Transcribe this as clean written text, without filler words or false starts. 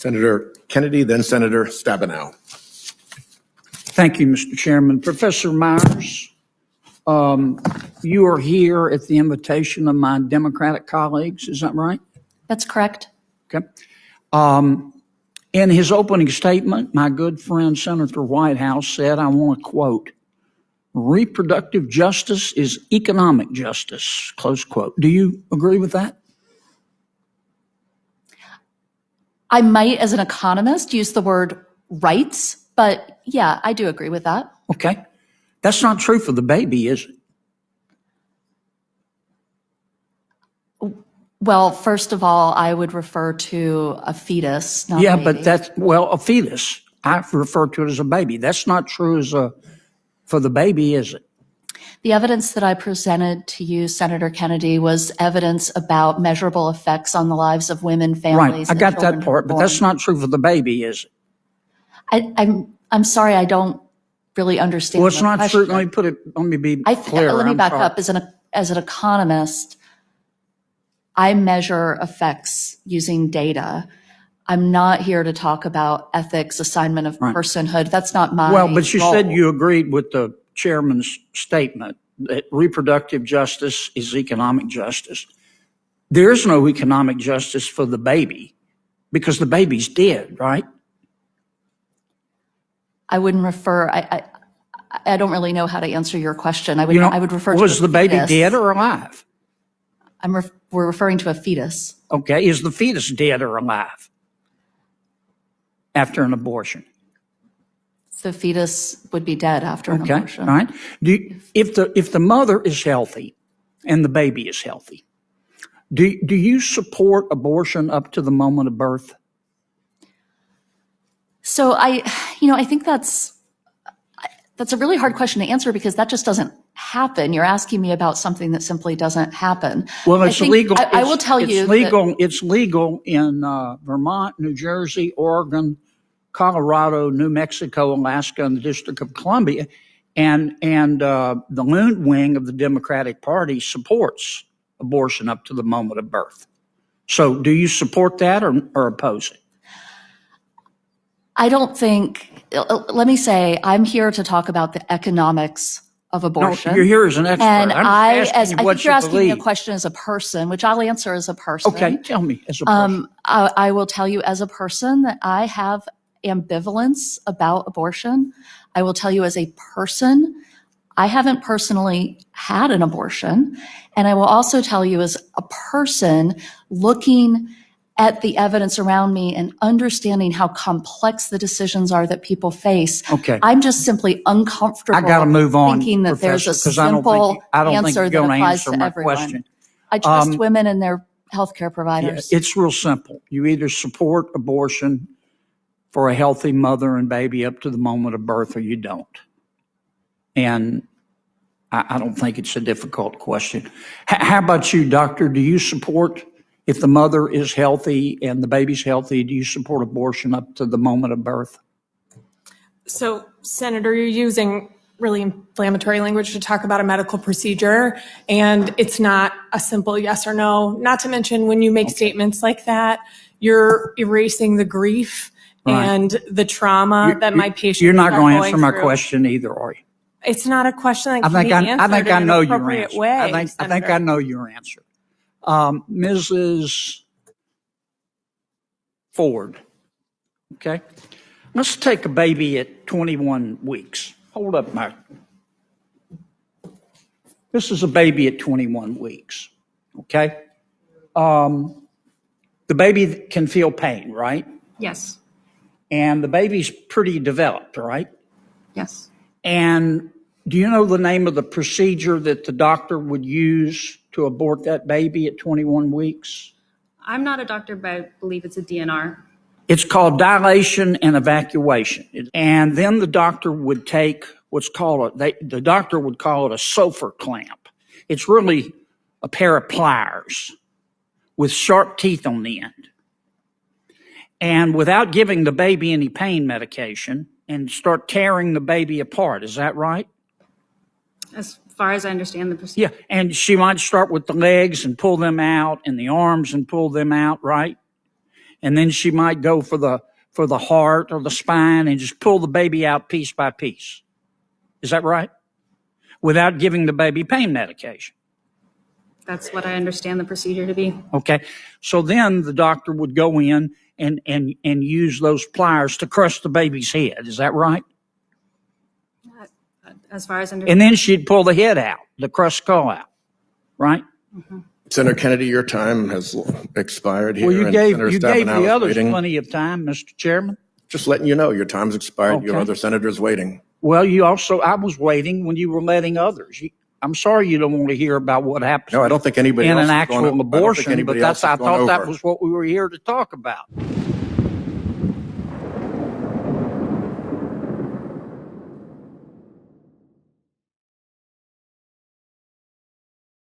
Senator Kennedy, then Senator Stabenow. Thank you, Mr. Chairman. Professor Myers, you are here at the invitation of my Democratic colleagues, is that right? That's correct. Okay. In his opening statement, my good friend Senator Whitehouse said, I want to quote, reproductive justice is economic justice, close quote. Do you agree with that? I might, as an economist, use the word rights, but yeah, I do agree with that. Okay. That's not true for the baby, is it? Well, first of all, I would refer to a fetus, not Yeah, a baby. but that's, well, a fetus. I refer to it as a baby. That's not true for the baby, is it? The evidence that I presented to you, Senator Kennedy, was evidence about measurable effects on the lives of women, families. Right, I got that part, but that's not true for the baby, is it? I'm sorry, I don't really understand. Well, it's not true. Let me be clear. Let me back up. As an economist, I measure effects using data. I'm not here to talk about ethics, assignment of personhood. That's not my Well, but you role. said you agreed with the chairman's statement that reproductive justice is economic justice. There is no economic justice for the baby because the baby's dead, right? I wouldn't refer. I don't really know how to answer your question. I would refer to was the baby fetus. dead or alive? We're referring to a fetus. Okay, is the fetus dead or alive after an abortion? The fetus would be dead after an abortion. All right. If the mother is healthy and the baby is healthy, do you support abortion up to the moment of birth? So I think that's a really hard question to answer because that just doesn't happen. You're asking me about something that simply doesn't happen. Well, it's legal. I will tell you. It's legal in Vermont, New Jersey, Oregon, Colorado, New Mexico, Alaska, and the District of Columbia. And the left wing of the Democratic Party supports abortion up to the moment of birth. So do you support that or oppose it? I don't think, let me say, I'm here to talk about the economics of abortion. No, you're here as an expert. And I think you're asking me a question as a person, which I'll answer as a person. Okay, tell me as a person. I will tell you as a person that I have ambivalence about abortion. I will tell you as a person, I haven't personally had an abortion. And I will also tell you as a person looking at the evidence around me and understanding how complex the decisions are that people face. Okay. I'm just simply uncomfortable. I got to move on, thinking that there's a simple answer that applies to everyone. Question. I trust women and their healthcare providers. Yeah, it's real simple. You either support abortion for a healthy mother and baby up to the moment of birth or you don't. And I don't think it's a difficult question. How about you, doctor? Do you support, if the mother is healthy and the baby's healthy, do you support abortion up to the moment of birth? So, Senator, you're using really inflammatory language to talk about a medical procedure, and it's not a simple yes or no. Not to mention, when you make statements like that, you're erasing the grief and the trauma that my patients are going through. You're not going to answer my question either, are you? It's not a question that can be answered in an appropriate way. I think I know your answer. Mrs. Ford, okay? Let's take a baby at 21 weeks. Hold up, Mike. This is a baby at 21 weeks, okay? The baby can feel pain, right? Yes. And the baby's pretty developed, right? Yes. And do you know the name of the procedure that the doctor would use to abort that baby at 21 weeks? I'm not a doctor, but I believe it's a DNR. It's called dilation and evacuation. And then the doctor would take what's called the doctor would call it a Sofer clamp. It's really a pair of pliers with sharp teeth on the end. And without giving the baby any pain medication, and start tearing the baby apart. Is that right? As far as I understand the procedure. Yeah, and she might start with the legs and pull them out and the arms and pull them out, right? and then she might go for the heart or the spine and just pull the baby out piece by piece. Is that right? Without giving the baby pain medication. That's what I understand the procedure to be. Okay. So then the doctor would go in and use those pliers to crush the baby's head. Is that right? As far as I And understand. then she'd pull the head out, the crushed skull out. Right? Senator Kennedy, your time has expired here. Well, you and gave Senator the Stabenow is others waiting. plenty of time, Mr. Chairman. Just letting you know, your time's expired. You have Okay. other senators waiting. Well, I was waiting when you were letting others. I'm sorry you don't want to hear about what happens No, I don't think anybody in else an is actual going- I don't think abortion, but anybody else I is going thought that over. was what we were here to talk about.